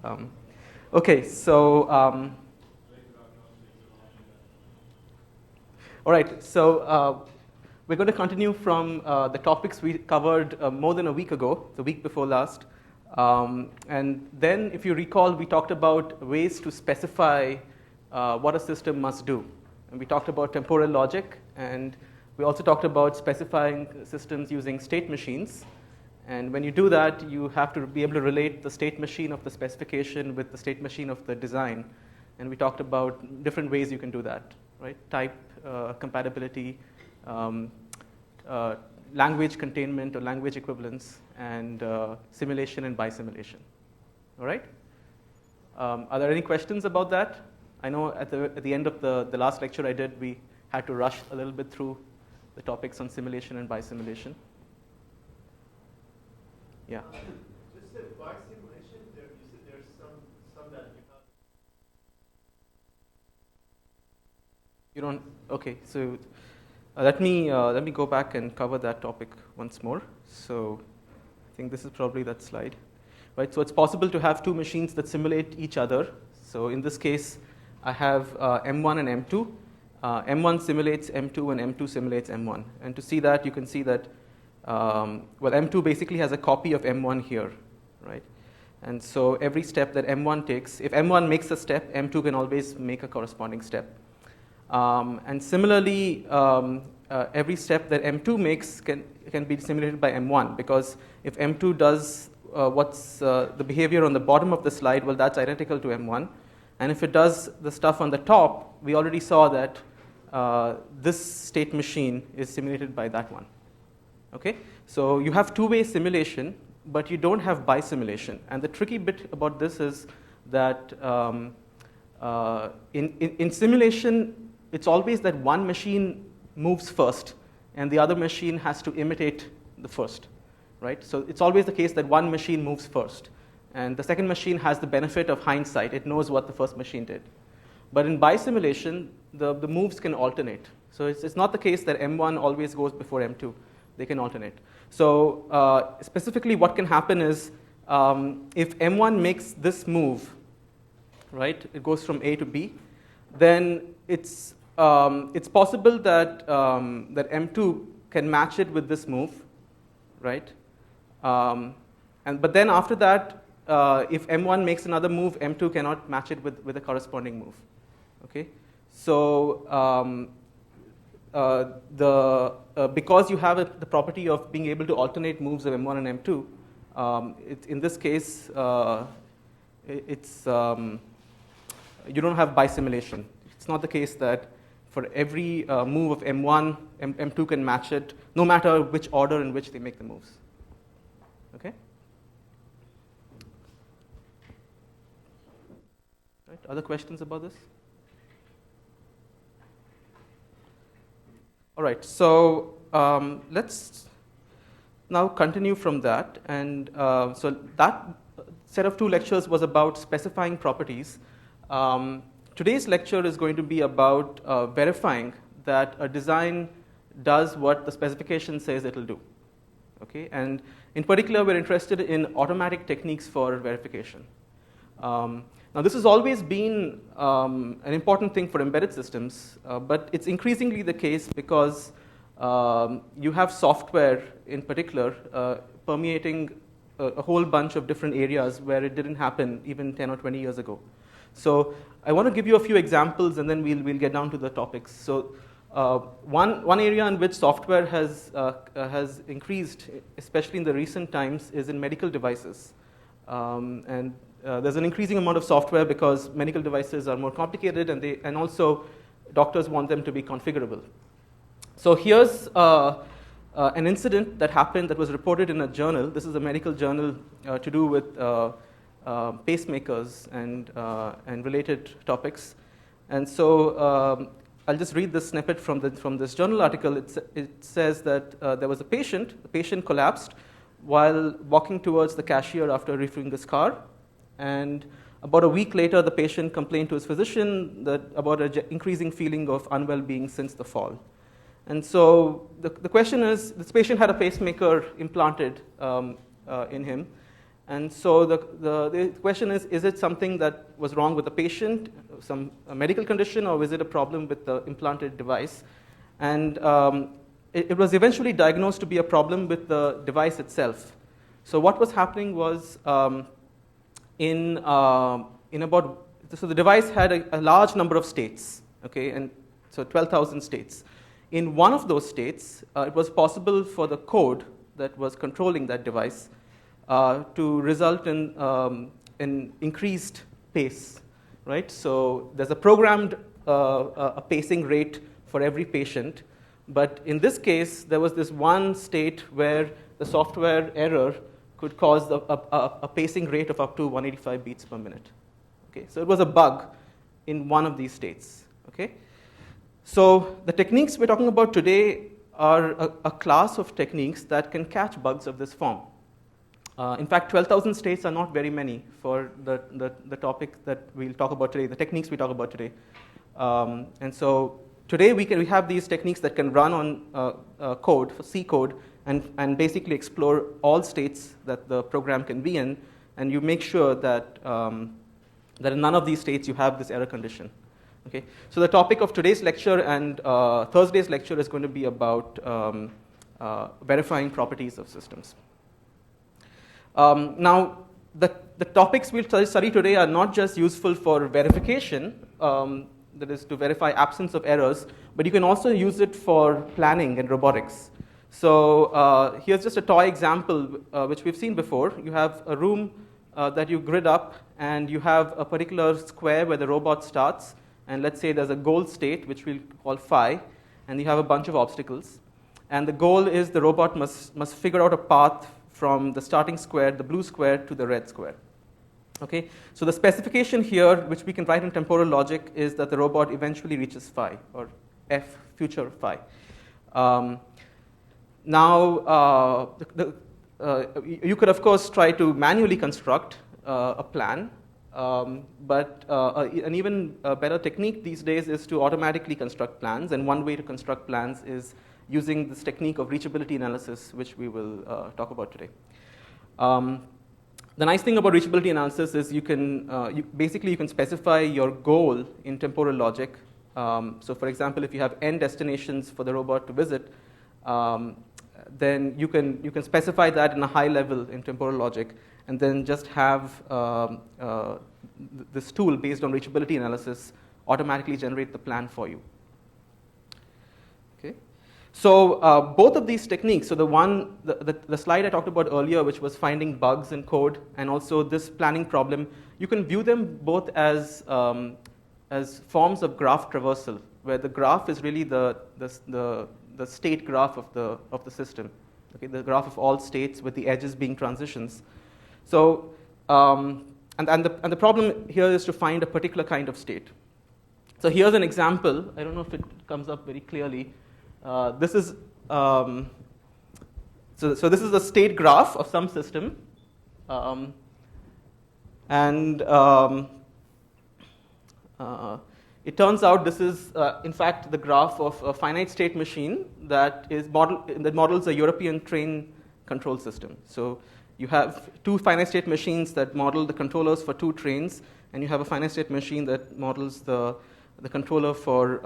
Um, okay, so all right, so we're going to continue from the topics we covered more than a week ago, the week before last. And then, if you recall, we talked about ways to specify what a system must do. And we talked about temporal logic, and we also talked about specifying systems using state machines. And when you do that, you have to be able to relate the state machine of the specification with the state machine of the design. And we talked about different ways you can do that, right? Type compatibility, language containment or language equivalence, and simulation and bisimulation. All right? Are there any questions about that? I know at the end of the last lecture I did, we had to rush a little bit through the topics on simulation and bisimulation. Yeah. Just the bisimulation, you said there's some that you have. You don't. Okay. So let me go back and cover that topic once more. So I think this is probably that slide, right? So it's possible to have two machines that simulate each other. So in this case, I have M1 and M2. M1 simulates M2 and M2 simulates M1. And to see that, you can see that. Well, M2 basically has a copy of M1 here, right? And so every step that M1 takes, if M1 makes a step, M2 can always make a corresponding step. And similarly, every step that M2 makes can be simulated by M1, because if M2 does what's the behavior on the bottom of the slide, well, that's identical to M1. And if it does the stuff on the top, we already saw that this state machine is simulated by that one. Okay, so you have two-way simulation, but you don't have bisimulation. And the tricky bit about this is that in simulation, it's always that one machine moves first, and the other machine has to imitate the first, right? So it's always the case that one machine moves first, and the second machine has the benefit of hindsight. It knows what the first machine did. But in bisimulation, the moves can alternate. So it's not the case that M1 always goes before M2. They can alternate. So specifically what can happen is if M1 makes this move, right, it goes from A to B, then it's possible that, that M2 can match it with this move, right? But then after that, if M1 makes another move, M2 cannot match it with a corresponding move, okay? So because you have the property of being able to alternate moves of M1 and M2, in this case, you don't have bisimulation. It's not the case that for every move of M1, M2 can match it, no matter which order in which they make the moves. Okay? Right. Other questions about this? All right, so let's now continue from that. And so that set of two lectures was about specifying properties. Today's lecture is going to be about verifying that a design does what the specification says it'll do. Okay, and in particular, we're interested in automatic techniques for verification. Now, this has always been an important thing for embedded systems, but it's increasingly the case because you have software in particular permeating a whole bunch of different areas where it didn't happen even 10 or 20 years ago. So I want to give you a few examples, and then we'll get down to the topics. So one area in which software has increased, especially in the recent times, is in medical devices. There's an increasing amount of software because medical devices are more complicated, and also doctors want them to be configurable. So here's an incident that happened that was reported in a journal. This is a medical journal to do with pacemakers and related topics. And so I'll just read this snippet from this journal article. It says that there was a patient. The patient collapsed while walking towards the cashier after refueling his car. And about a week later, the patient complained to his physician about an increasing feeling of unwell-being since the fall. And so the question is, this patient had a pacemaker implanted in him. And so the question is it something that was wrong with the patient, a medical condition, or is it a problem with the implanted device? And it was eventually diagnosed to be a problem with the device itself. So what was happening was in about, so the device had a large number of states, okay, and so 12,000 states. In one of those states, it was possible for the code that was controlling that device to result in increased pace, right? So there's a programmed a pacing rate for every patient, but in this case, there was this one state where the software error could cause a pacing rate of up to 185 beats per minute. Okay, so it was a bug in one of these states. Okay, so the techniques we're talking about today are a class of techniques that can catch bugs of this form. In fact, 12,000 states are not very many for the topic that we'll talk about today, the techniques we talk about today. And so today we have these techniques that can run on code, for C code, and basically explore all states that the program can be in, and you make sure that, that in none of these states you have this error condition. Okay? So the topic of today's lecture and Thursday's lecture is going to be about verifying properties of systems. Now, the topics we'll study today are not just useful for verification, that is to verify absence of errors, but you can also use it for planning and robotics. So here's just a toy example, which we've seen before. You have a room that you grid up, and you have a particular square where the robot starts, and let's say there's a goal state, which we'll call phi, and you have a bunch of obstacles. And the goal is the robot must figure out a path from the starting square, the blue square, to the red square. Okay? So the specification here, which we can write in temporal logic, is that the robot eventually reaches phi, or f, future phi. Now, you could, of course, try to manually construct a plan, but an even better technique these days is to automatically construct plans, and one way to construct plans is using this technique of reachability analysis, which we will talk about today. The nice thing about reachability analysis is you can basically you can specify your goal in temporal logic. So, for example, if you have n destinations for the robot to visit, then you can specify that in a high level in temporal logic, and then just have this tool based on reachability analysis automatically generate the plan for you. Okay, so both of these techniques, so the slide I talked about earlier, which was finding bugs in code, and also this planning problem, you can view them both as forms of graph traversal, where the graph is really the state graph of the system, okay, the graph of all states with the edges being transitions. So, and the problem here is to find a particular kind of state. So here's an example. I don't know if it comes up very clearly. This is so this is a state graph of some system, it turns out this is, in fact, the graph of a finite state machine that models a European train control system. So you have two finite state machines that model the controllers for two trains, and you have a finite state machine that models the controller for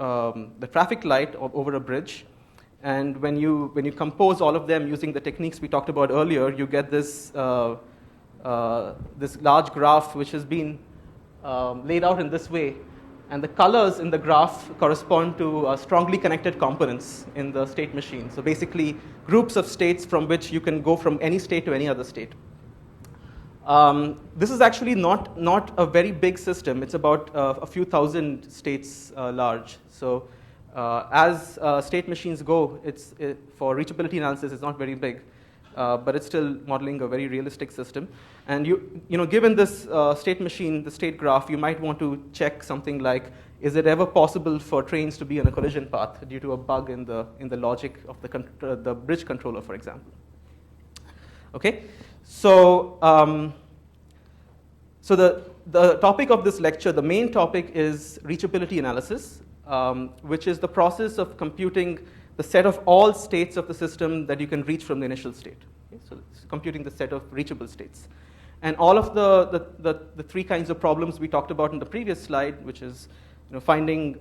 the traffic light over a bridge. And when you compose all of them using the techniques we talked about earlier, you get this this large graph which has been laid out in this way. And the colors in the graph correspond to strongly connected components in the state machine. So basically, groups of states from which you can go from any state to any other state. This is actually not a very big system. It's about a few thousand states large. So as state machines go, for reachability analysis, it's not very big. But it's still modeling a very realistic system. And given this state machine, the state graph, you might want to check something like, is it ever possible for trains to be on a collision path due to a bug in the logic of the bridge controller, for example? Okay, so the topic of this lecture, the main topic is reachability analysis, which is the process of computing the set of all states of the system that you can reach from the initial state. Okay? So it's computing the set of reachable states. And all of the three kinds of problems we talked about in the previous slide, which is finding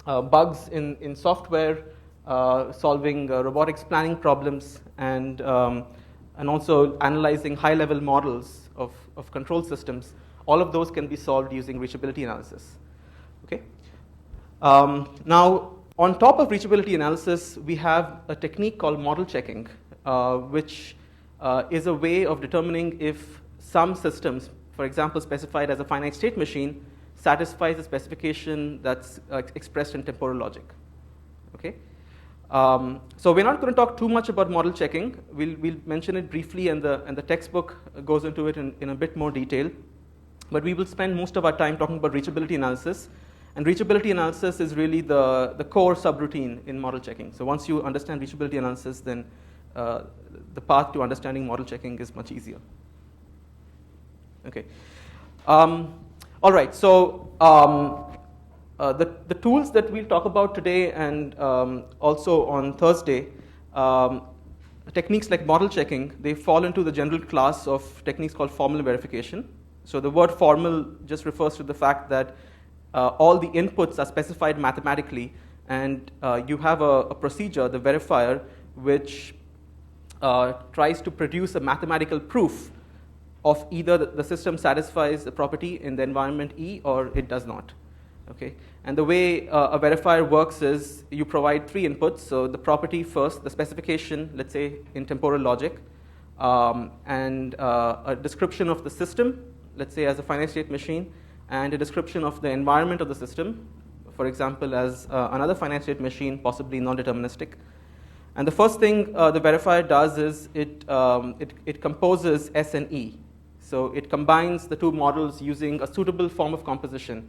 bugs in software, solving robotics planning problems, and also analyzing high-level models of control systems, all of those can be solved using reachability analysis. Okay. Now, on top of reachability analysis, we have a technique called model checking, which is a way of determining if some systems, for example, specified as a finite state machine, satisfies the specification that's expressed in temporal logic. Okay? So we're not going to talk too much about model checking. We'll mention it briefly, and the textbook goes into it in a bit more detail. But we will spend most of our time talking about reachability analysis. And reachability analysis is really the core subroutine in model checking. So once you understand reachability analysis, then the path to understanding model checking is much easier. Okay. All right. So the tools that we'll talk about today and also on Thursday, techniques like model checking, they fall into the general class of techniques called formal verification. So the word formal just refers to the fact that all the inputs are specified mathematically, and you have a procedure, the verifier, which tries to produce a mathematical proof of either the system satisfies the property in the environment E or it does not. Okay? And the way a verifier works is you provide three inputs. So the property first, the specification, let's say in temporal logic, and a description of the system, let's say as a finite state machine, and a description of the environment of the system, for example, as another finite state machine, possibly non-deterministic. And the first thing the verifier does is it composes S and E. So it combines the two models using a suitable form of composition,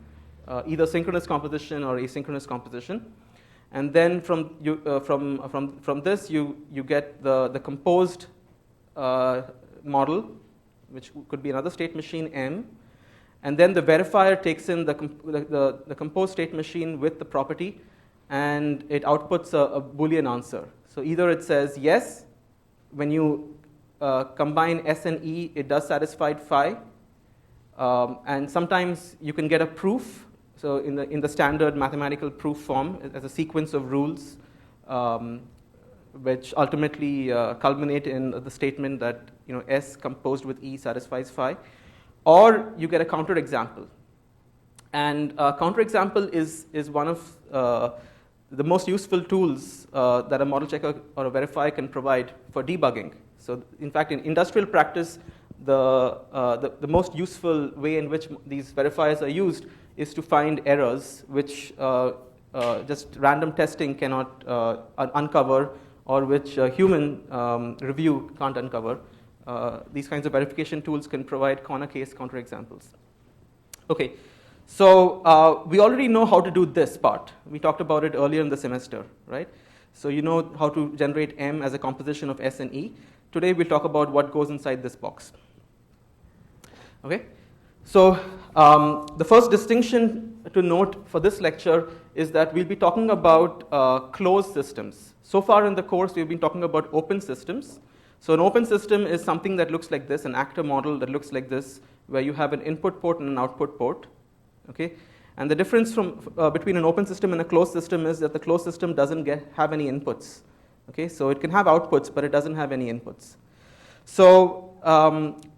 either synchronous composition or asynchronous composition. And then from this, you get the composed model, which could be another state machine M. And then the verifier takes in the composed state machine with the property, and it outputs a Boolean answer. So either it says yes, when you combine S and E, it does satisfy phi, and sometimes you can get a proof. So in the standard mathematical proof form, as a sequence of rules, which ultimately culminate in the statement that S composed with E satisfies phi. Or you get a counterexample. And counterexample is one of the most useful tools that a model checker or a verifier can provide for debugging. So in fact, in industrial practice, the most useful way in which these verifiers are used is to find errors which just random testing cannot uncover, or which human review can't uncover. These kinds of verification tools can provide corner case counterexamples. Okay, so we already know how to do this part. We talked about it earlier in the semester, right? So you know how to generate M as a composition of S and E. Today we'll talk about what goes inside this box. Okay, so the first distinction to note for this lecture is that we'll be talking about closed systems. So far in the course, we've been talking about open systems. So an open system is something that looks like this, an actor model that looks like this, where you have an input port and an output port. Okay? And the difference between an open system and a closed system is that the closed system doesn't have any inputs. Okay? So it can have outputs, but it doesn't have any inputs. So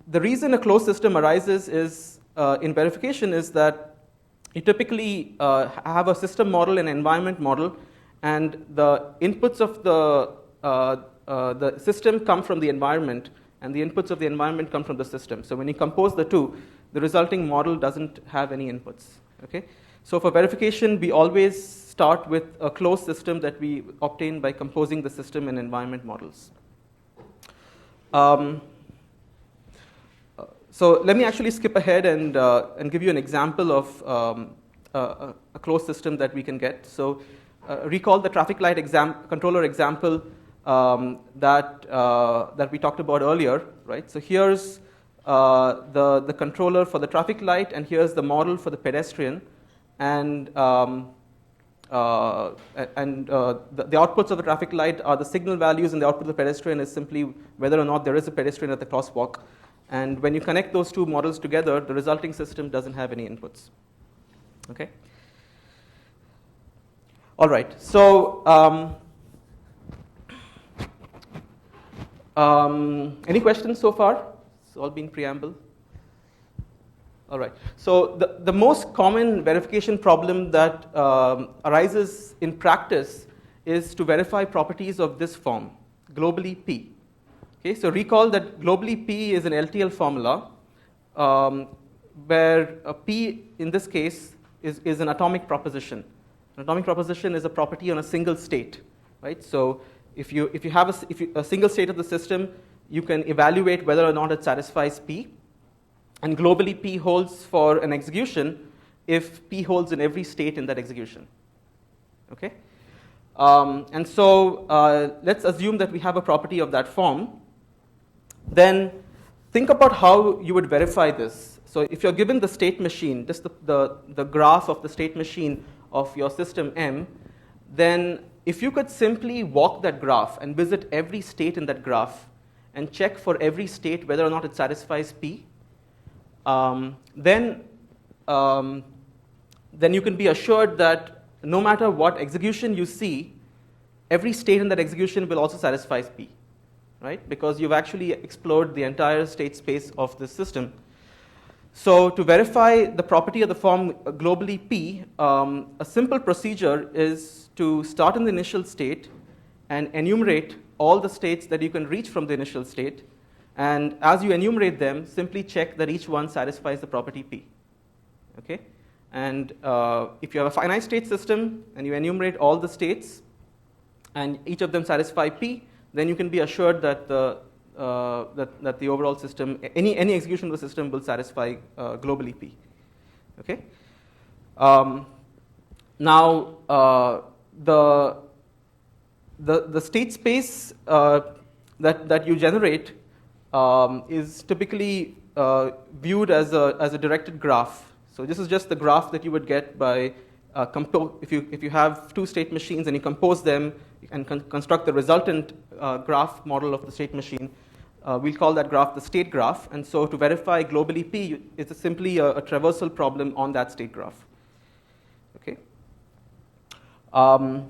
the reason a closed system arises is in verification is that you typically have a system model and environment model, and the inputs of the system come from the environment, and the inputs of the environment come from the system. So when you compose the two, the resulting model doesn't have any inputs. Okay? So for verification, we always start with a closed system that we obtain by composing the system and environment models. So let me actually skip ahead and give you an example of a closed system that we can get. So recall the traffic light controller example that we talked about earlier, right? So here's the controller for the traffic light, and here's the model for the pedestrian, and the outputs of the traffic light are the signal values, and the output of the pedestrian is simply whether or not there is a pedestrian at the crosswalk. And when you connect those two models together, the resulting system doesn't have any inputs. Okay? All right. So any questions so far? It's all been preamble. All right. So the most common verification problem that arises in practice is to verify properties of this form, globally P. Okay, so recall that globally P is an LTL formula where P in this case is an atomic proposition. An atomic proposition is a property on a single state, right? So if you have a single state of the system, you can evaluate whether or not it satisfies P. And globally, P holds for an execution if P holds in every state in that execution. Okay? And so let's assume that we have a property of that form. Then think about how you would verify this. So if you're given the state machine, just the graph of the state machine of your system M, then if you could simply walk that graph and visit every state in that graph and check for every state whether or not it satisfies P, then you can be assured that no matter what execution you see, every state in that execution will also satisfy P, right? Because you've actually explored the entire state space of this system. So to verify the property of the form globally P, a simple procedure is to start in the initial state and enumerate all the states that you can reach from the initial state. And as you enumerate them, simply check that each one satisfies the property P. Okay? And if you have a finite state system and you enumerate all the states and each of them satisfy P, then you can be assured that the overall system, any execution of the system will satisfy globally P. Okay? Now, the state space that you generate is typically viewed as a directed graph. So this is just the graph that you would get by if you have two state machines and you compose them and construct the resultant graph model of the state machine. We'll call that graph the state graph. And so to verify globally P, it's simply a traversal problem on that state graph. Okay. Now,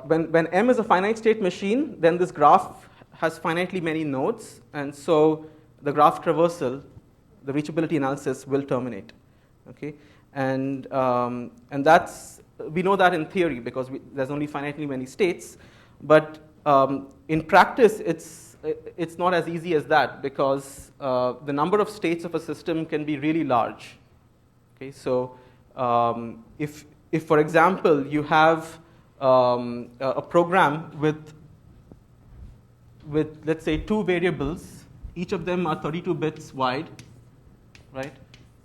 when M is a finite state machine, then this graph has finitely many nodes, and so the graph traversal, the reachability analysis will terminate. Okay, and that's, we know that in theory because there's only finitely many states, but in practice it's not as easy as that because the number of states of a system can be really large. Okay, so if for example you have a program with let's say 2 variables, each of them are 32 bits wide, right?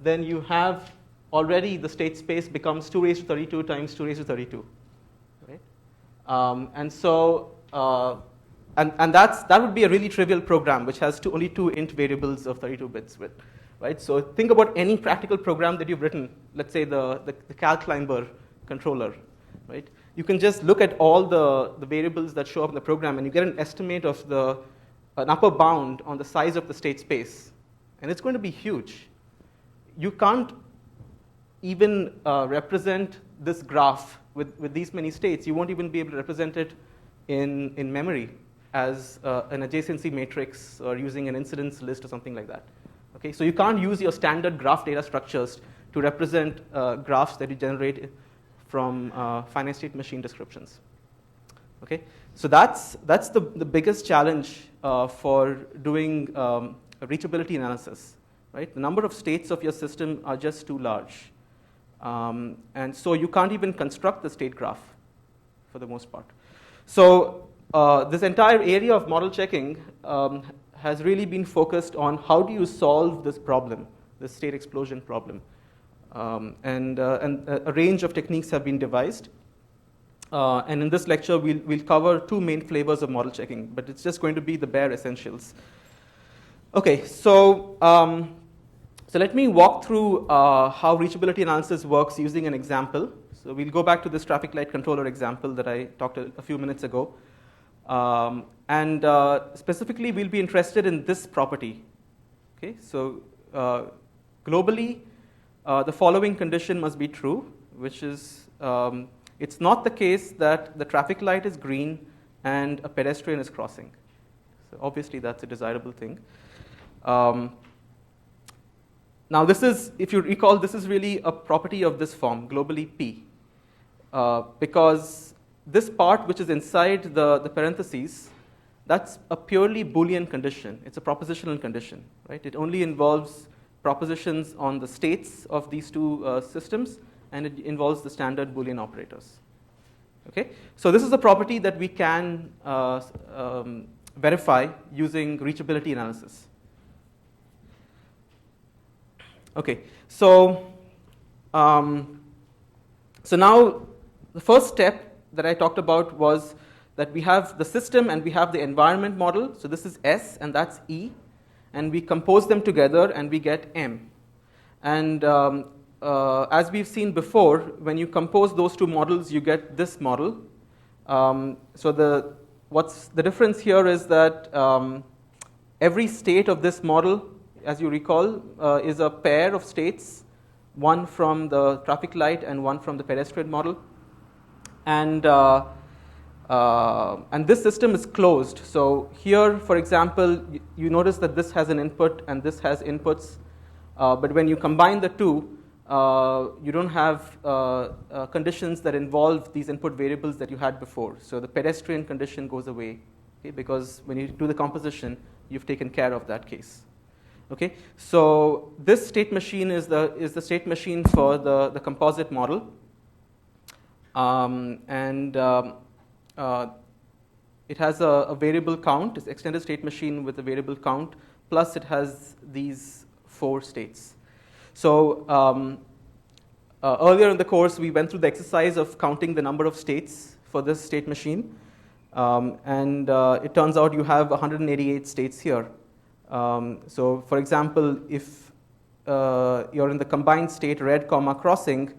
Then you have already the state space becomes 2 raised to 32 times 2 raised to 32, right? And so that would be a really trivial program which has only 2 int variables of 32 bits with, right? So think about any practical program that you've written. Let's say the CalClimber controller, right? You can just look at all the variables that show up in the program and you get an estimate of an upper bound on the size of the state space. And it's going to be huge. You can't even represent this graph with these many states. You won't even be able to represent it in memory as an adjacency matrix or using an incidence list or something like that. Okay, so you can't use your standard graph data structures to represent graphs that you generate from finite state machine descriptions. Okay, so that's the biggest challenge for doing reachability analysis, right? The number of states of your system are just too large, and so you can't even construct the state graph for the most part. So this entire area of model checking has really been focused on how do you solve this problem, this state explosion problem. And a range of techniques have been devised. And in this lecture, we'll cover 2 main flavors of model checking, but it's just going to be the bare essentials. Okay, so let me walk through how reachability analysis works using an example. So we'll go back to this traffic light controller example that I talked a few minutes ago. Specifically, we'll be interested in this property. Okay, so globally, the following condition must be true, which is it's not the case that the traffic light is green and a pedestrian is crossing. So obviously, that's a desirable thing. Now, this is, if you recall, this is really a property of this form, globally P, because this part which is inside the parentheses, that's a purely Boolean condition. It's a propositional condition, right? It only involves propositions on the states of these two systems, and it involves the standard Boolean operators. Okay, so this is a property that we can verify using reachability analysis. Okay, so now the first step that I talked about was that we have the system and we have the environment model. So this is S and that's E, and we compose them together and we get M. And as we've seen before, when you compose those two models, you get this model. So what's the difference here is that every state of this model, as you recall, is a pair of states, one from the traffic light and one from the pedestrian model. And this system is closed. So here, for example, you notice that this has an input and this has inputs. But when you combine the two, you don't have conditions that involve these input variables that you had before. So the pedestrian condition goes away, okay, because when you do the composition, you've taken care of that case. Okay, so this state machine is the state machine for the composite model. It has a variable count. It's extended state machine with a variable count, plus it has these 4 states. So earlier in the course, we went through the exercise of counting the number of states for this state machine. It turns out you have 188 states here. So for example, if you're in the combined state red, crossing,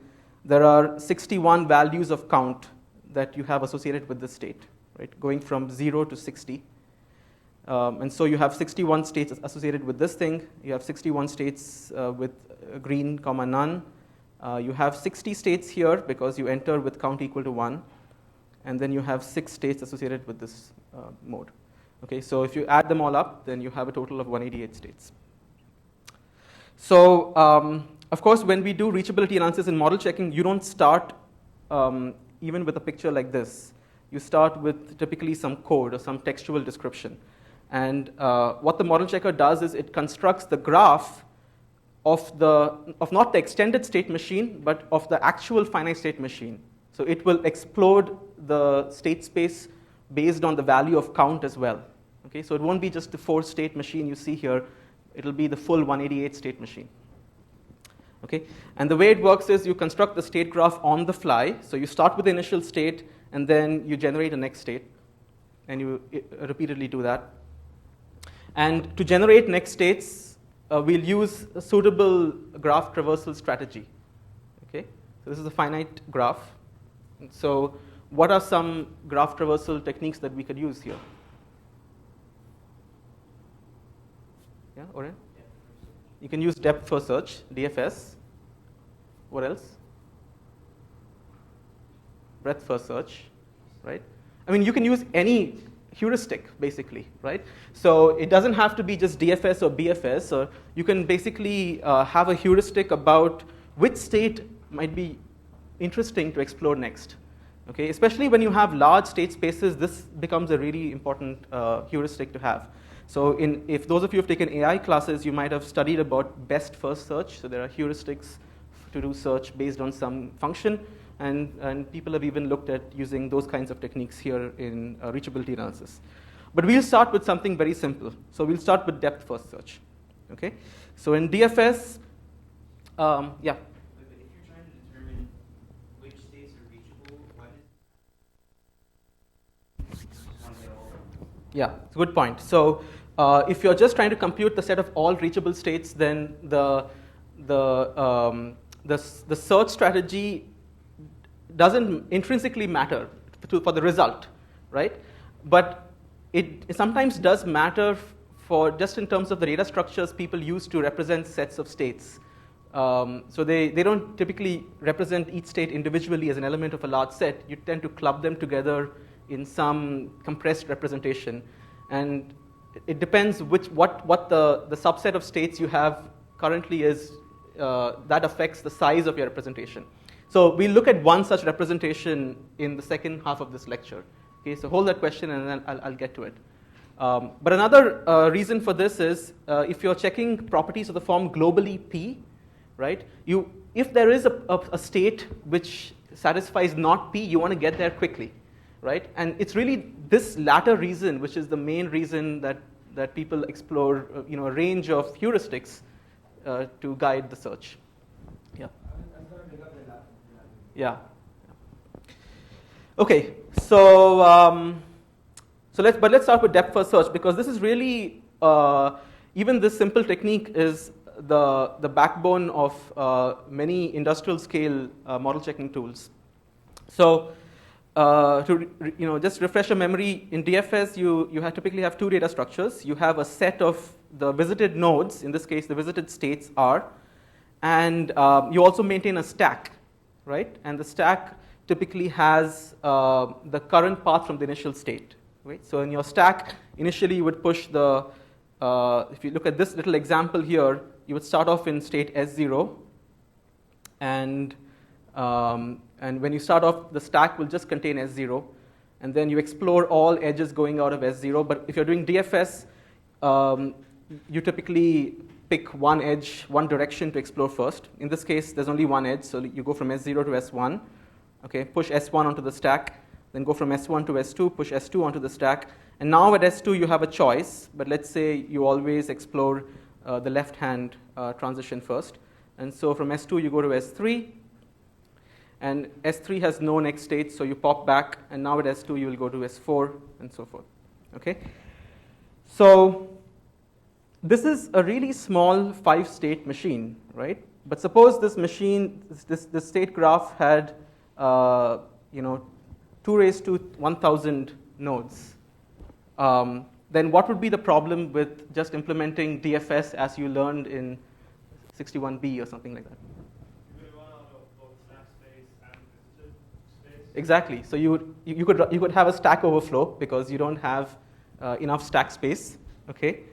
there are 61 values of count that you have associated with the state, right, going from 0 to 60. And so you have 61 states associated with this thing. You have 61 states with green, none. You have 60 states here because you enter with count equal to 1. And then you have 6 states associated with this mode. Okay, so if you add them all up, then you have a total of 188 states. So, of course, when we do reachability analysis and model checking, you don't start even with a picture like this. You start with typically some code or some textual description. And what the model checker does is it constructs the graph of not the extended state machine, but of the actual finite state machine. So it will explode the state space based on the value of count as well. Okay, so it won't be just the 4-state machine you see here. It'll be the full 188-state machine. Okay, and the way it works is you construct the state graph on the fly. So you start with the initial state, and then you generate a next state, and you repeatedly do that. And to generate next states, we'll use a suitable graph traversal strategy. Okay, so this is a finite graph. And so what are some graph traversal techniques that we could use here? Yeah, Oren? You can use depth first search, DFS. What else? Breadth first search, right? I mean, you can use any heuristic, basically, right? So it doesn't have to be just DFS or BFS, or you can basically have a heuristic about which state might be interesting to explore next. Okay, especially when you have large state spaces, this becomes a really important heuristic to have. So if those of you have taken AI classes, you might have studied about best first search. So there are heuristics to do search based on some function, and people have even looked at using those kinds of techniques here in reachability analysis. But we'll start with something very simple. So we'll start with depth first search. Okay, so in DFS, yeah. Yeah, it's a good point. So if you're just trying to compute the set of all reachable states, then the search strategy doesn't intrinsically matter for the result, right? but it sometimes does matter for just in terms of the data structures people use to represent sets of states. So they don't typically represent each state individually as an element of a large set. You tend to club them together in some compressed representation. And it depends what the subset of states you have currently is, that affects the size of your representation. So we'll look at one such representation in the second half of this lecture. Okay, so hold that question and then I'll get to it. But another reason for this is if you're checking properties of the form globally P, right? If there is a state which satisfies not P, you want to get there quickly, right? And it's really this latter reason, which is the main reason that people explore, a range of heuristics to guide the search. Yeah. Yeah. Okay. So let's start with depth first search, because this is really even this simple technique is the backbone of many industrial scale model checking tools. So just refresh your memory, in DFS you typically have two data structures. You have a set of the visited nodes, in this case the visited states are, and you also maintain a stack, right? And the stack typically has the current path from the initial state, right? So in your stack, initially you would push if you look at this little example here, you would start off in state S0, and when you start off, the stack will just contain S0, and then you explore all edges going out of S0. But if you're doing DFS, you typically pick one edge, one direction to explore first. In this case, there's only one edge, so you go from S0 to S1. Okay, push S1 onto the stack, then go from S1 to S2, push S2 onto the stack. And now at S2 you have a choice, but let's say you always explore the left-hand transition first. And so from S2 you go to S3, and S3 has no next state, so you pop back, and now at S2 you will go to S4, and so forth. Okay? So this is a really small 5-state machine, right? But suppose this machine, this state graph had 2 raised to 1,000 nodes. Then what would be the problem with just implementing DFS as you learned in 61B or something like that? You would run out of both stack space and visited space. Exactly. So you could have a stack overflow because you don't have enough stack space. Okay.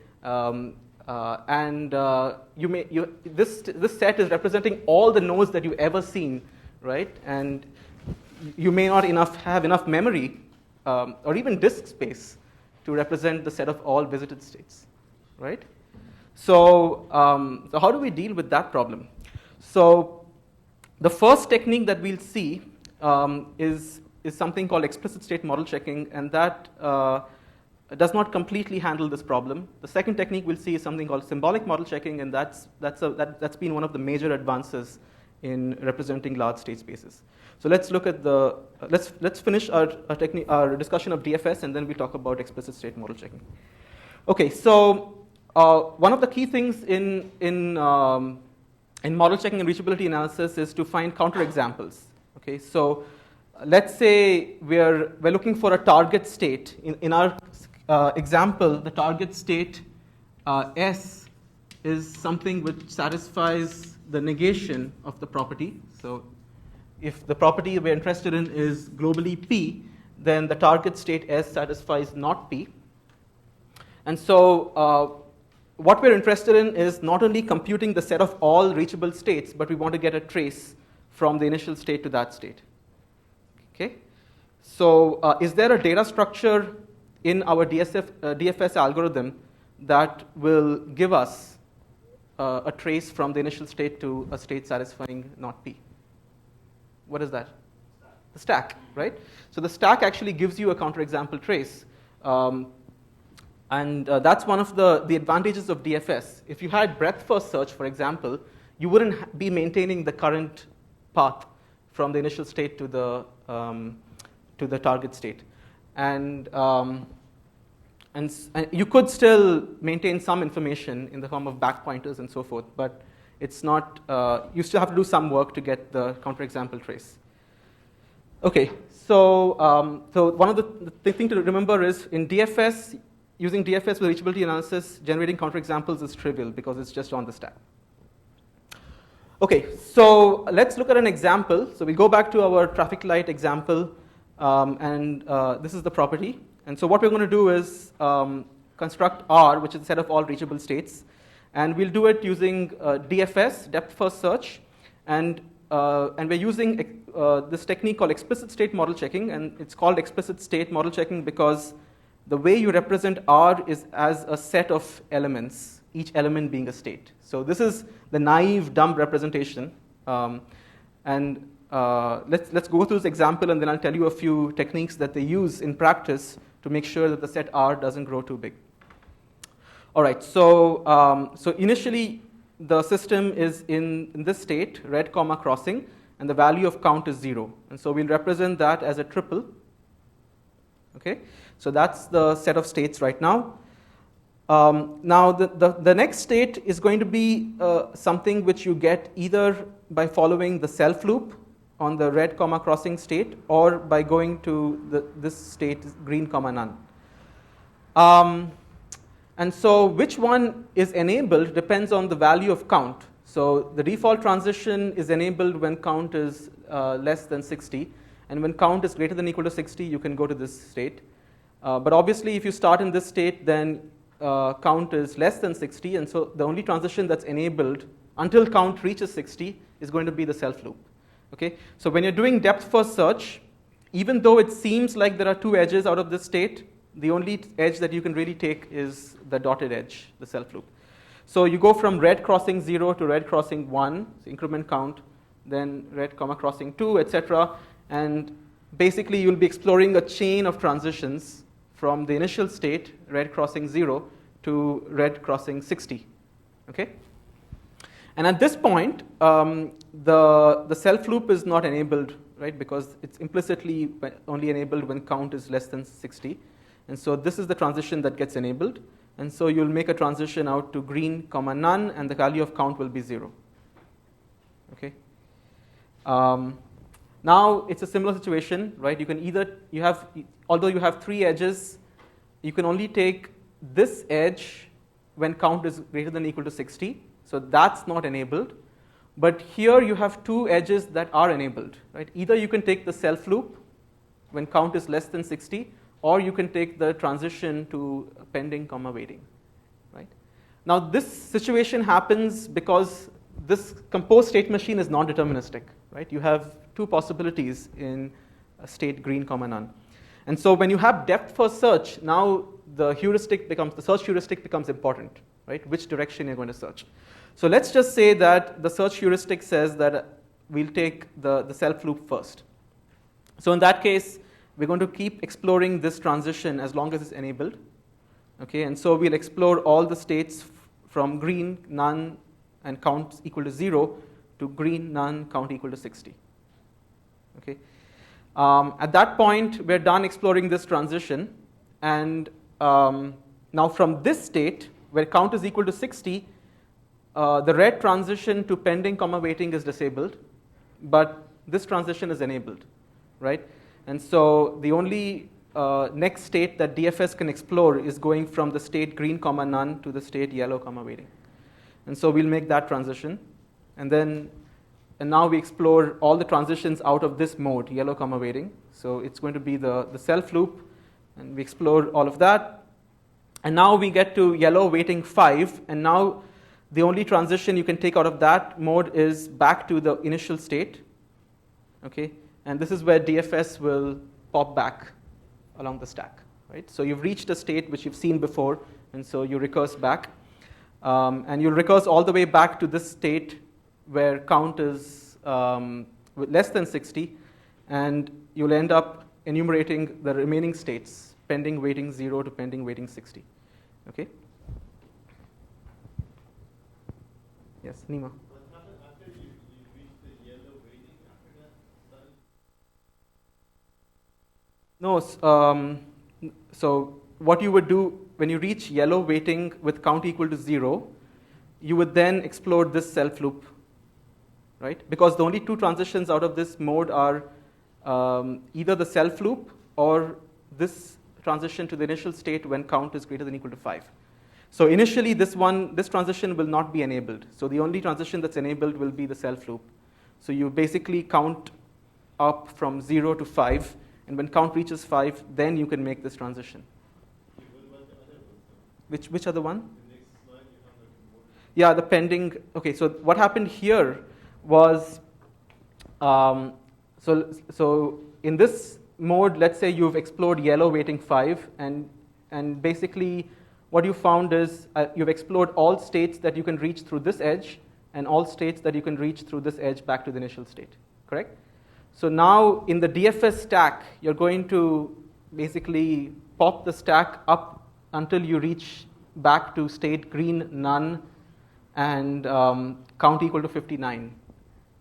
This set is representing all the nodes that you've ever seen, right? And you may not have enough memory or even disk space to represent the set of all visited states, right? So how do we deal with that problem? So the first technique that we'll see is something called explicit state model checking, and that does not completely handle this problem. The second technique we'll see is something called symbolic model checking, and that's been one of the major advances in representing large state spaces. So let's look at let's finish our discussion of DFS, and then we talk about explicit state model checking. Okay, so one of the key things in model checking and reachability analysis is to find counterexamples. Okay, so let's say we're looking for a target state. In our example, the target state S is something which satisfies the negation of the property. So if the property we're interested in is globally P, then the target state S satisfies not P. And so what we're interested in is not only computing the set of all reachable states, but we want to get a trace from the initial state to that state. Okay? So is there a data structure in our DFS algorithm that will give us a trace from the initial state to a state satisfying not P? What is that? The stack, right? So the stack actually gives you a counterexample trace. And that's one of the advantages of DFS. If you had breadth first search, for example, you wouldn't be maintaining the current path from the initial state to the target state. And you could still maintain some information in the form of back pointers and so forth, but it's not, you still have to do some work to get the counterexample trace. Okay, so one of the thing to remember is in DFS, using DFS with reachability analysis, generating counterexamples is trivial because it's just on the stack. Okay, so let's look at an example. So we go back to our traffic light example, and this is the property. And so what we're going to do is construct R, which is a set of all reachable states, and we'll do it using DFS, depth first search, and we're using this technique called explicit state model checking, and it's called explicit state model checking because the way you represent R is as a set of elements, each element being a state. So this is the naive, dumb representation. Let's go through this example, and then I'll tell you a few techniques that they use in practice to make sure that the set R doesn't grow too big. All right, so initially the system is in this state, red comma crossing, and the value of count is 0. And so we'll represent that as a triple. Okay, so that's the set of states right now. Now the next state is going to be something which you get either by following the self loop on the red comma crossing state or by going to this state green comma none. And so which one is enabled depends on the value of count. So the default transition is enabled when count is less than 60, and when count is greater than or equal to 60, you can go to this state. But obviously, if you start in this state, then count is less than 60, and so the only transition that's enabled until count reaches 60 is going to be the self loop. Okay? So when you're doing depth first search, even though it seems like there are two edges out of this state, the only edge that you can really take is the dotted edge, the self loop. So you go from red crossing 0 to red crossing 1, so increment count, then red comma crossing 2, etc. And basically you'll be exploring a chain of transitions from the initial state, red crossing 0, to red crossing 60. Okay? And at this point, the self loop is not enabled, right? Because it's implicitly only enabled when count is less than 60. And so this is the transition that gets enabled. And so you'll make a transition out to green comma none, and the value of count will be 0. Okay. Now it's a similar situation, right? You can although you have 3 edges, you can only take this edge when count is greater than or equal to 60. So that's not enabled. But here you have 2 edges that are enabled, right? Either you can take the self loop when count is less than 60, or you can take the transition to pending comma waiting, right? Now this situation happens because this composed state machine is non-deterministic, right? You have 2 possibilities in a state green comma none. And so when you have depth first search, now the search heuristic becomes important, right? Which direction you're going to search. So let's just say that the search heuristic says that we'll take the self loop first. So in that case, we're going to keep exploring this transition as long as it's enabled. Okay, and so we'll explore all the states from green, none, and count equal to 0 to green, none, count equal to 60. Okay. At that point, we're done exploring this transition. And now from this state, where count is equal to 60, the red transition to pending comma waiting is disabled, but this transition is enabled, right? And so the only next state that DFS can explore is going from the state green comma none to the state yellow comma waiting. And so we'll make that transition. And now we explore all the transitions out of this mode, yellow comma waiting. So it's going to be the self loop, and we explore all of that. And now we get to yellow waiting 5, and now the only transition you can take out of that mode is back to the initial state. Okay? And this is where DFS will pop back along the stack, right? So you've reached a state which you've seen before, and so you recurse back. And you'll recurse all the way back to this state where count is less than 60, and you'll end up enumerating the remaining states, pending waiting 0 to pending waiting 60. Okay? Yes, Nima. No, so what you would do when you reach yellow waiting with count equal to 0, you would then explore this self loop, right? Because the only 2 transitions out of this mode are either the self loop or this transition to the initial state when count is greater than or equal to 5. So initially, this transition will not be enabled. So the only transition that's enabled will be the self loop. So you basically count up from 0 to 5, and when count reaches 5, then you can make this transition. Which other one? The next slide you have the converter. Yeah, the pending. Okay, so what happened here was, so in this mode, let's say you've explored yellow waiting 5, and basically what you found is you've explored all states that you can reach through this edge and all states that you can reach through this edge back to the initial state, correct? So now in the DFS stack, you're going to basically pop the stack up until you reach back to state green, none, and count equal to 59,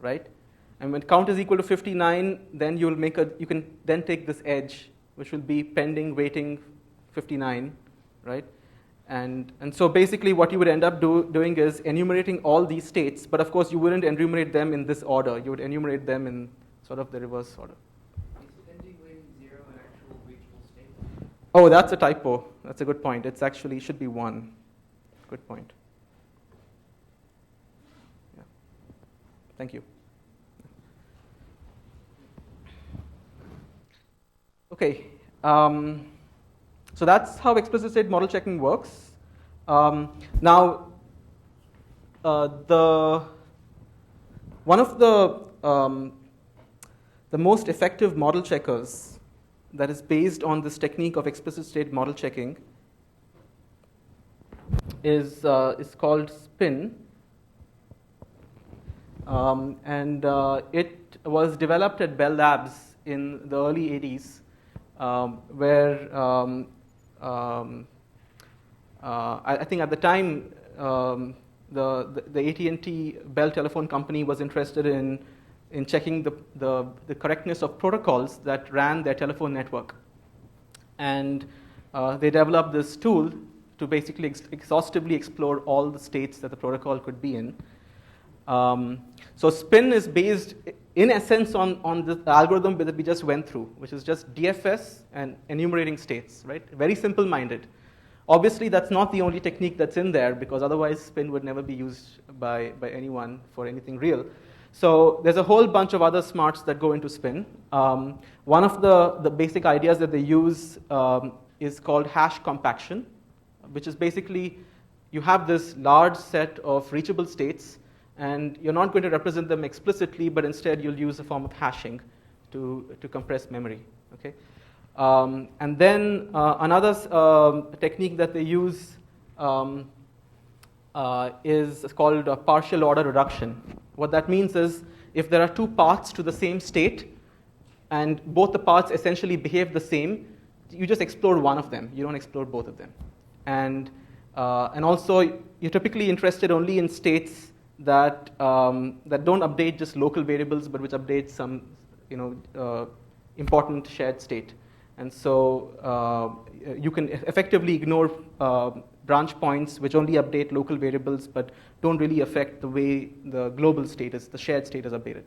right? And when count is equal to 59, then you can then take this edge, which will be pending waiting 59, right? And so basically what you would end up doing is enumerating all these states, but of course you wouldn't enumerate them in this order. You would enumerate them in sort of the reverse order. Is pending waiting 0 an actual reachable state? Oh, that's a typo. That's a good point. It's actually should be 1. Good point. Yeah. Thank you. Okay. So that's how explicit state model checking works. Now, one of the most effective model checkers that is based on this technique of explicit state model checking is called SPIN, and it was developed at Bell Labs in the early 80s, where I think at the time the AT&T Bell Telephone Company was interested in checking the correctness of protocols that ran their telephone network, and they developed this tool to basically exhaustively explore all the states that the protocol could be in. So SPIN is based, in essence, on the algorithm that we just went through, which is just DFS and enumerating states, right? Very simple-minded. Obviously, that's not the only technique that's in there, because otherwise SPIN would never be used by anyone for anything real. So there's a whole bunch of other smarts that go into SPIN. One of the basic ideas that they use is called hash compaction, which is basically you have this large set of reachable states, and you're not going to represent them explicitly, but instead you'll use a form of hashing to compress memory. Okay? And then another technique that they use is called partial order reduction. What that means is if there are two paths to the same state and both the paths essentially behave the same, you just explore one of them. You don't explore both of them. And also you're typically interested only in states that don't update just local variables, but which update some important shared state. And so you can effectively ignore branch points which only update local variables but don't really affect the way the global state is, the shared state is updated.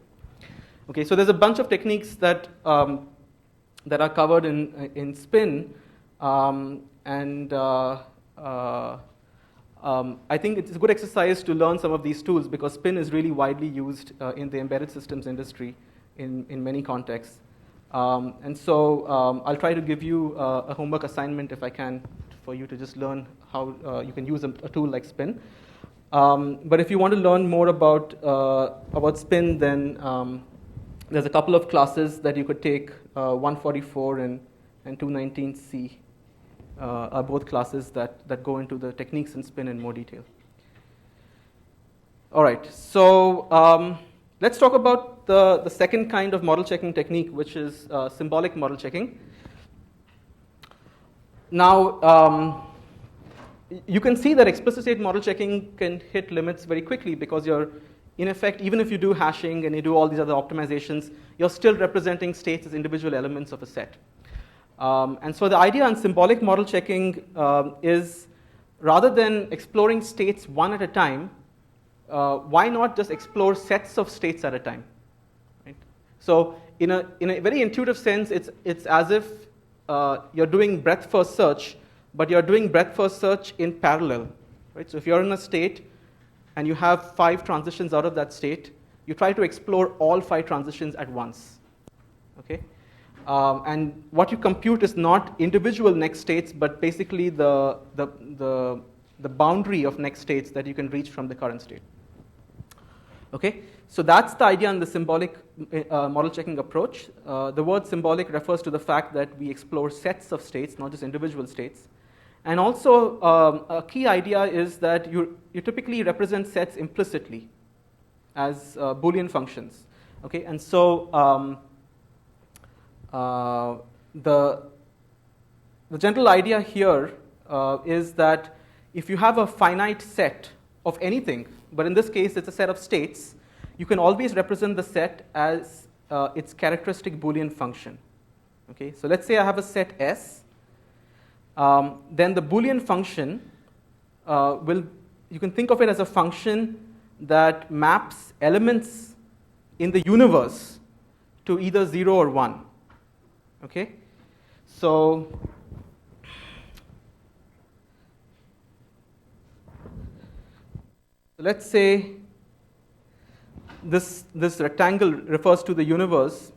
Okay, so there's a bunch of techniques that are covered in SPIN, and I think it's a good exercise to learn some of these tools, because SPIN is really widely used in the embedded systems industry in many contexts. And so I'll try to give you a homework assignment, if I can, for you to just learn how you can use a tool like SPIN. But if you want to learn more about SPIN, then there's a couple of classes that you could take. 144 and 219C are both classes that go into the techniques in SPIN in more detail. All right, so let's talk about the second kind of model checking technique, which is symbolic model checking. Now, you can see that explicit state model checking can hit limits very quickly, because you're, in effect, even if you do hashing and you do all these other optimizations, you're still representing states as individual elements of a set. And so the idea on symbolic model checking is, rather than exploring states one at a time, why not just explore sets of states at a time? Right? So in a very intuitive sense, it's as if you're doing breadth first search, but you're doing breadth first search in parallel, right? So if you're in a state and you have 5 transitions out of that state, you try to explore all 5 transitions at once, okay? And what you compute is not individual next states, but basically the boundary of next states that you can reach from the current state. Okay, so that's the idea in the symbolic model checking approach. The word symbolic refers to the fact that we explore sets of states, not just individual states. And also, a key idea is that you typically represent sets implicitly as Boolean functions. Okay, and so the general idea here is that if you have a finite set of anything, but in this case it's a set of states, you can always represent the set as its characteristic Boolean function. Okay, so let's say I have a set S, then the Boolean function you can think of it as a function that maps elements in the universe to either 0 or 1. Okay, so let's say this rectangle refers to the universe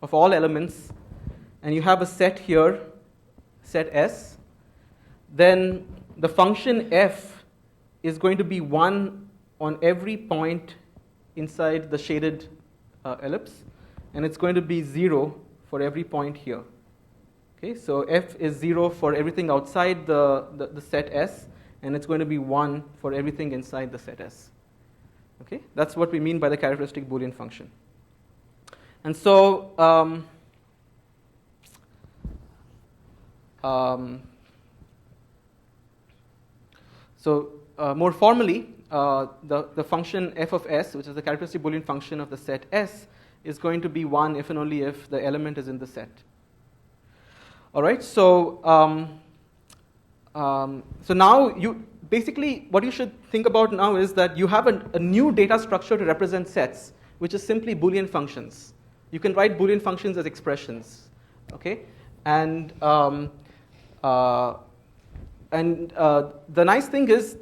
of all elements, and you have a set here, set S, then the function f is going to be 1 on every point inside the shaded ellipse, and it's going to be 0 for every point here. Okay, so f is 0 for everything outside the set S, and it's going to be 1 for everything inside the set S. Okay, that's what we mean by the characteristic Boolean function. And so, more formally, the function f of S, which is the characteristic Boolean function of the set S, is going to be 1 if and only if the element is in the set. All right, so so now basically what you should think about now is that you have a new data structure to represent sets, which is simply Boolean functions. You can write Boolean functions as expressions, okay? And the nice thing is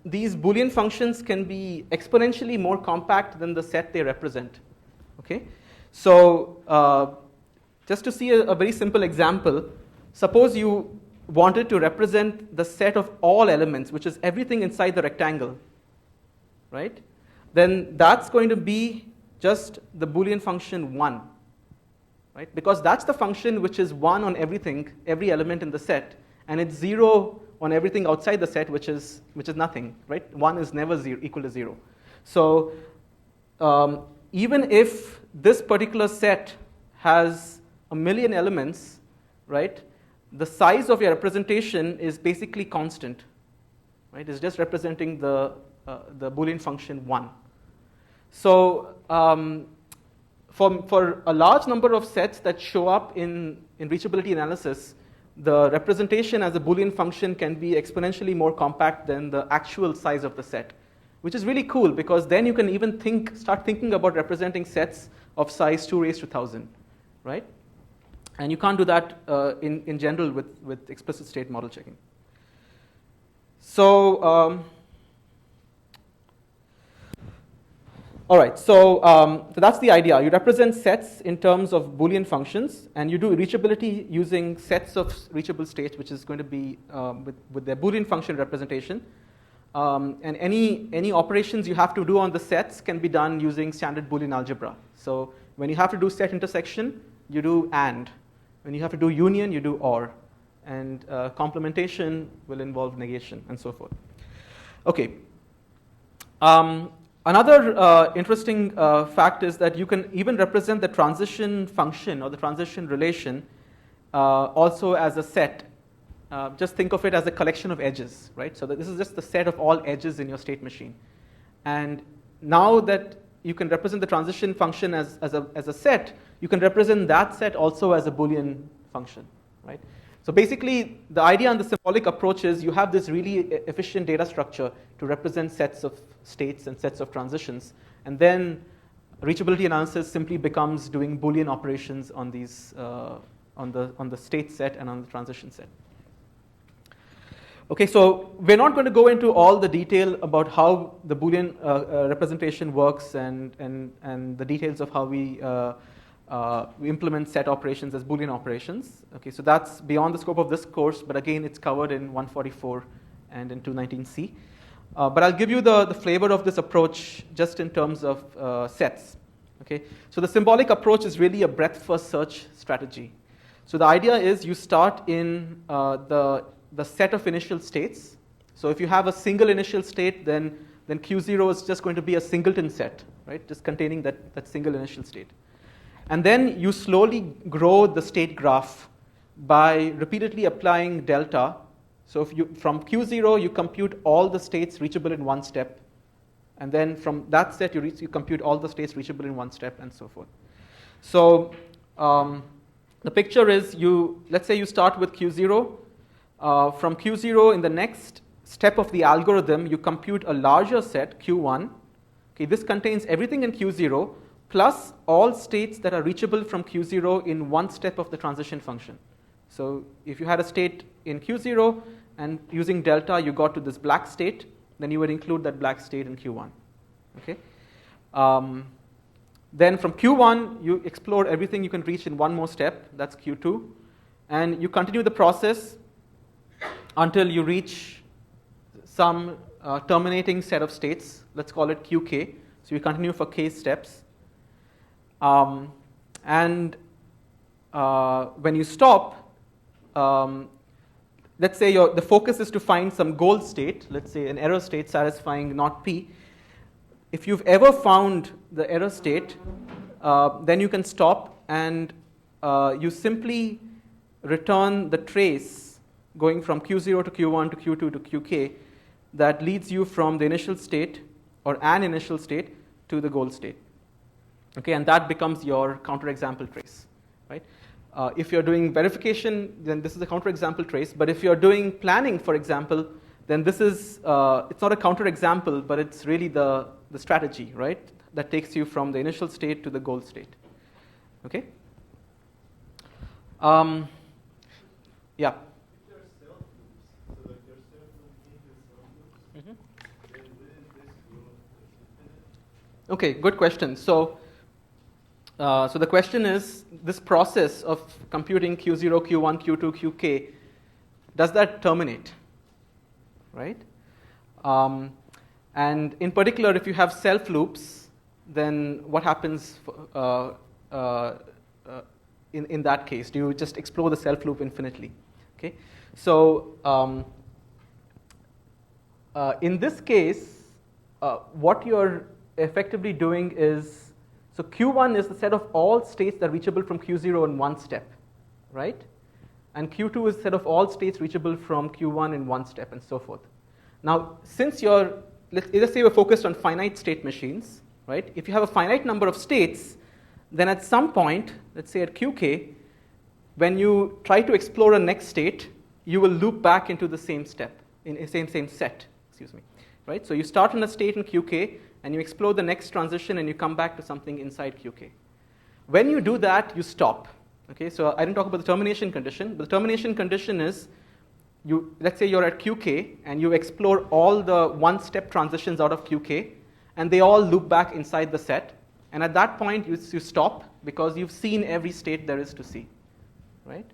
these Boolean functions can be exponentially more compact than the set they represent, okay? So just to see a very simple example, suppose you wanted to represent the set of all elements, which is everything inside the rectangle, right? Then that's going to be just the Boolean function 1, right? Because that's the function which is 1 on everything, every element in the set, and it's 0 on everything outside the set, which is nothing, right? 1 is never equal to 0. So even if this particular set has a million elements, right? The size of your representation is basically constant, right? It's just representing the Boolean function 1. So for a large number of sets that show up in reachability analysis, the representation as a Boolean function can be exponentially more compact than the actual size of the set, which is really cool because then you can even start thinking about representing sets of size 2 raised to 1,000, right? And you can't do that in general with explicit state model checking. So, all right, so that's the idea. You represent sets in terms of Boolean functions, and you do reachability using sets of reachable states, which is going to be with their Boolean function representation. And any operations you have to do on the sets can be done using standard Boolean algebra. So when you have to do set intersection, you do AND. When you have to do union, you do OR. And complementation will involve negation, and so forth. Okay. Another interesting fact is that you can even represent the transition function or the transition relation also as a set. Just think of it as a collection of edges, right? So this is just the set of all edges in your state machine. And now that you can represent the transition function as a set, you can represent that set also as a Boolean function, right? So basically, the idea on the symbolic approach is you have this really efficient data structure to represent sets of states and sets of transitions, and then reachability analysis simply becomes doing Boolean operations on these on the state set and on the transition set. Okay, so we're not going to go into all the detail about how the Boolean representation works and the details of how we implement set operations as Boolean operations. Okay, so that's beyond the scope of this course, but again, it's covered in 144 and in 219C. But I'll give you the flavor of this approach just in terms of sets. Okay, so the symbolic approach is really a breadth-first search strategy. So the idea is you start in the set of initial states. So if you have a single initial state, then Q0 is just going to be a singleton set, right? Just containing that single initial state. And then you slowly grow the state graph by repeatedly applying delta. So if you from Q0 you compute all the states reachable in one step, and then from that set you compute all the states reachable in one step, and so forth. So the picture is let's say you start with Q0. From Q0 in the next step of the algorithm, you compute a larger set, Q1. Okay, this contains everything in Q0 plus all states that are reachable from Q0 in one step of the transition function. So if you had a state in Q0 and using delta you got to this black state, then you would include that black state in Q1. Okay. Then from Q1 you explore everything you can reach in one more step, that's Q2, and you continue the process until you reach some terminating set of states. Let's call it Qk. So you continue for k steps. And when you stop, let's say the focus is to find some goal state, let's say an error state satisfying not P. If you've ever found the error state, then you can stop and you simply return the trace going from Q0 to Q1 to Q2 to Qk that leads you from the initial state or an initial state to the goal state. Okay, and that becomes your counterexample trace, right? If you're doing verification, then this is a counterexample trace. But if you're doing planning, for example, then this is it's not a counterexample, but it's really the strategy, right? That takes you from the initial state to the goal state. Okay. Yeah. Okay, good question. So the question is, this process of computing Q0, Q1, Q2, Qk, does that terminate, right? And in particular, if you have self loops, then what happens in that case? Do you just explore the self loop infinitely? Okay. So in this case, what you're effectively doing is, so Q1 is the set of all states that are reachable from Q0 in one step, right? And Q2 is the set of all states reachable from Q1 in one step, and so forth. Now, since let's say we're focused on finite state machines, right? If you have a finite number of states, then at some point, let's say at Qk, when you try to explore a next state, you will loop back into the same step, in the same set, right? So you start in a state in Qk, and you explore the next transition, and you come back to something inside Qk. When you do that, you stop. Okay, so I didn't talk about the termination condition, but the termination condition is, let's say you're at Qk, and you explore all the one-step transitions out of Qk, and they all loop back inside the set. And at that point, you stop, because you've seen every state there is to see, right?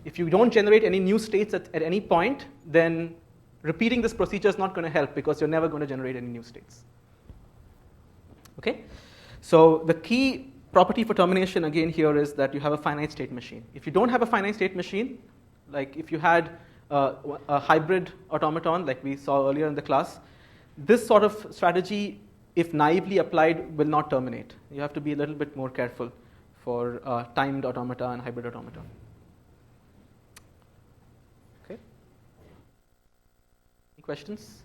If you don't generate any new states at any point, then repeating this procedure is not going to help, because you're never going to generate any new states. Okay? So the key property for termination again here is that you have a finite state machine. If you don't have a finite state machine, like if you had a hybrid automaton like we saw earlier in the class, this sort of strategy, if naively applied, will not terminate. You have to be a little bit more careful for timed automata and hybrid automata. Okay? Any questions?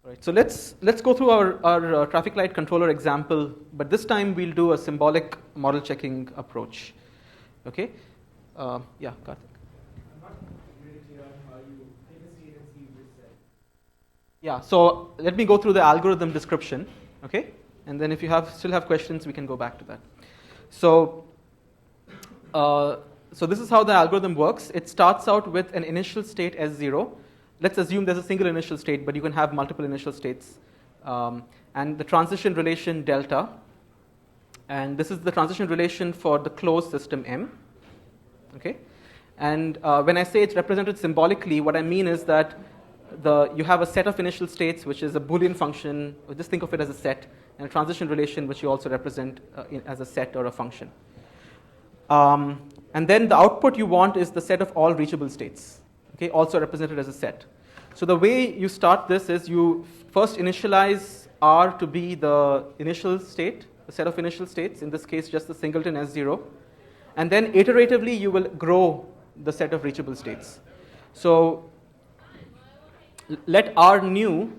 Right, so let's go through our traffic light controller example, but this time we'll do a symbolic model checking approach. Okay? Yeah, Karthik. I'm not really clear on how you, I can see this set. Yeah, so let me go through the algorithm description, okay? And then if you still have questions, we can go back to that. So, so this is how the algorithm works. It starts out with an initial state S0. Let's assume there's a single initial state, but you can have multiple initial states. And the transition relation delta. And this is the transition relation for the closed system M, okay? And when I say it's represented symbolically, what I mean is that you have a set of initial states, which is a Boolean function, or just think of it as a set, and a transition relation, which you also represent as a set or a function. And then the output you want is the set of all reachable states, okay, also represented as a set. So the way you start this is you first initialize R to be the initial state, the set of initial states, in this case just the singleton S0, and then iteratively you will grow the set of reachable states. So let R new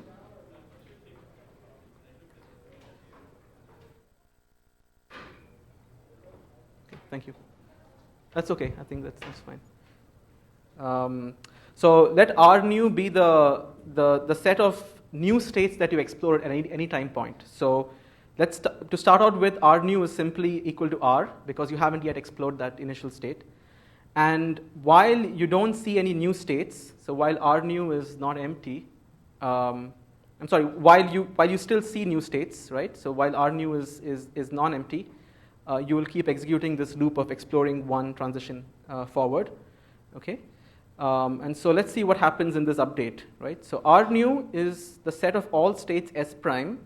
thank you. That's okay. I think that's fine. So let R new be the set of new states that you explore at any time point. So to start out with, R new is simply equal to R because you haven't yet explored that initial state. And while you don't see any new states, so while R new is not empty, I'm sorry, while you still see new states, right? So while R new is non-empty, you will keep executing this loop of exploring one transition forward, okay? And so let's see what happens in this update, right? So R new is the set of all states S prime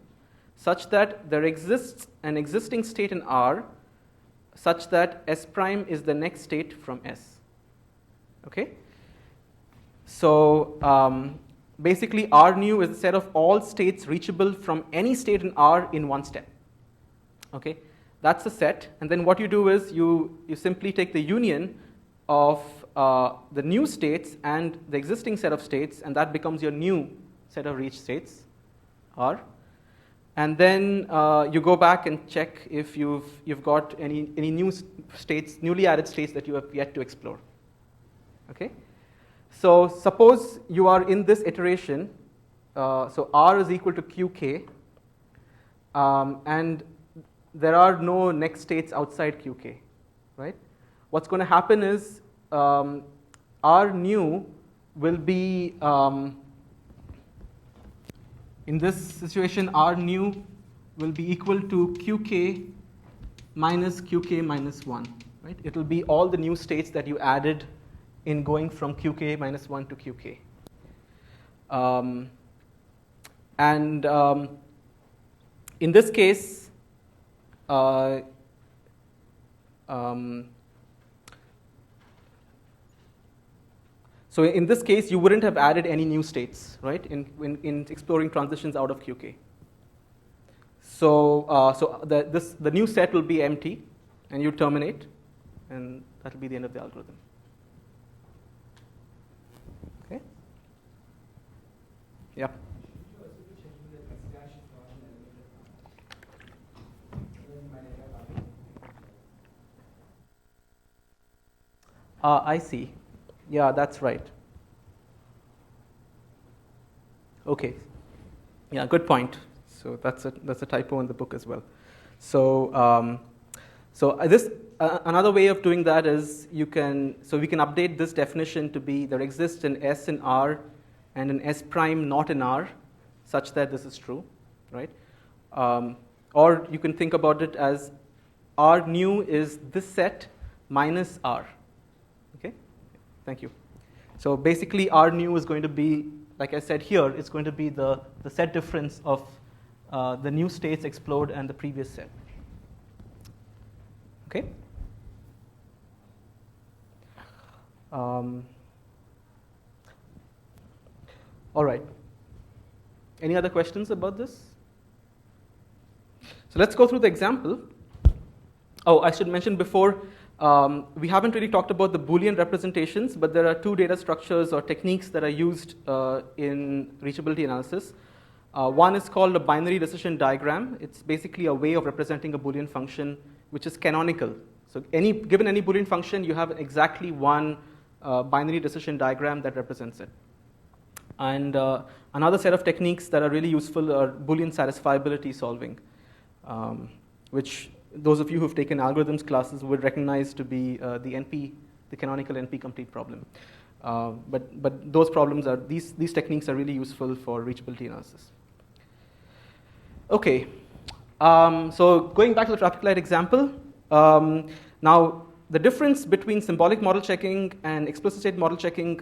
such that there exists an existing state in R such that S prime is the next state from S, okay? So basically R new is a set of all states reachable from any state in R in one step, okay? That's the set, and then what you do is you simply take the union of the new states and the existing set of states, and that becomes your new set of reach states, R. And then you go back and check if you've got any new states, newly added states that you have yet to explore. Okay. So suppose you are in this iteration. So R is equal to QK, and there are no next states outside QK, right? What's going to happen is R new will be, in this situation, R new will be equal to QK minus 1, right? It will be all the new states that you added in going from QK minus 1 to QK. In this case, so in this case, you wouldn't have added any new states, right, in exploring transitions out of QK. So, the new set will be empty, and you terminate, and that will be the end of the algorithm. Okay? Yeah. I see. Yeah, that's right. Okay. Yeah, good point. So that's a typo in the book as well. So another way of doing that is we can update this definition to be there exists an S in R and an S prime not in R, such that this is true, right? Or you can think about it as R new is this set minus R. Okay, thank you. So basically, R new is going to be, like I said here, it's going to be the set difference of the new states explored and the previous set. Okay. All right. Any other questions about this? So let's go through the example. Oh, I should mention before, we haven't really talked about the Boolean representations, but there are two data structures or techniques that are used in reachability analysis. One is called a binary decision diagram. It's basically a way of representing a Boolean function which is canonical. So given any Boolean function, you have exactly one binary decision diagram that represents it. And another set of techniques that are really useful are Boolean satisfiability solving, which those of you who've taken algorithms classes would recognize to be the canonical NP-complete problem. But those problems are, these techniques are really useful for reachability analysis. Okay, so going back to the traffic light example, now the difference between symbolic model checking and explicit state model checking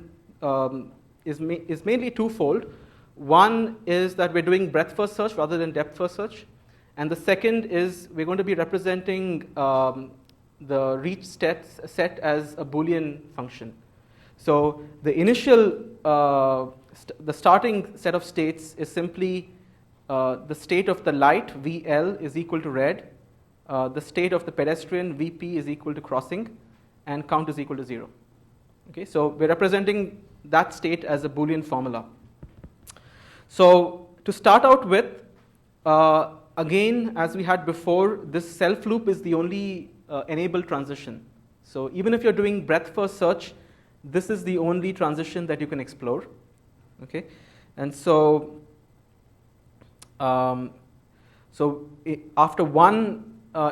is mainly twofold. One is that we're doing breadth first search rather than depth first search. And the second is we're going to be representing the reach set as a Boolean function. So the initial, the starting set of states is simply the state of the light, VL, is equal to red. The state of the pedestrian, VP, is equal to crossing. And count is equal to 0. Okay, so we're representing that state as a Boolean formula. So to start out with, again, as we had before, this self loop is the only enabled transition. So even if you're doing breadth first search, this is the only transition that you can explore. Okay, and so after one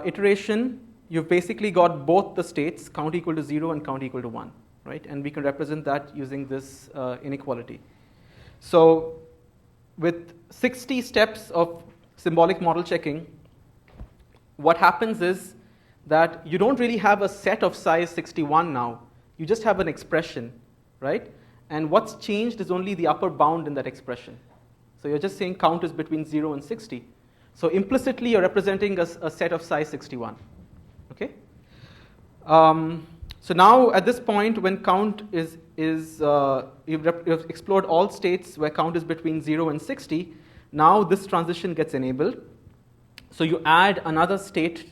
iteration, you've basically got both the states, count equal to 0 and count equal to 1, right? And we can represent that using this inequality. So with 60 steps of symbolic model checking, what happens is that you don't really have a set of size 61 now. You just have an expression, right? And what's changed is only the upper bound in that expression. So you're just saying count is between 0 and 60. So implicitly, you're representing a set of size 61. Okay? So now at this point, when count you've explored all states where count is between 0 and 60, now this transition gets enabled. So you add another state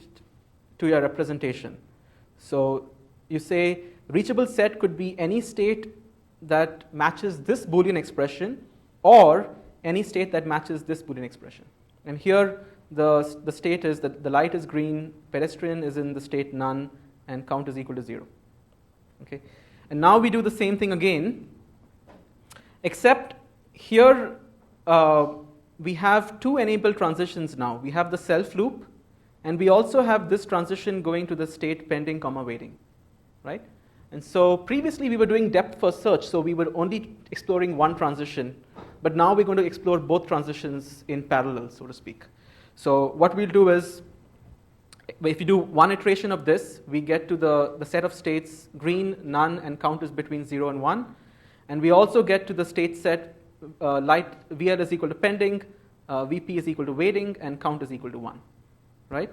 to your representation. So you say reachable set could be any state that matches this Boolean expression or any state that matches this Boolean expression. And here the state is that the light is green, pedestrian is in the state none, and count is equal to 0. Okay? And now we do the same thing again, except here we have two enabled transitions now. We have the self loop, and we also have this transition going to the state pending, comma, waiting, right? And so previously we were doing depth first search, so we were only exploring one transition, but now we're going to explore both transitions in parallel, so to speak. So what we'll do is, if you do one iteration of this, we get to the set of states green, none, and count is between 0 and 1. And we also get to the state set light VL is equal to pending, VP is equal to waiting, and count is equal to 1, right?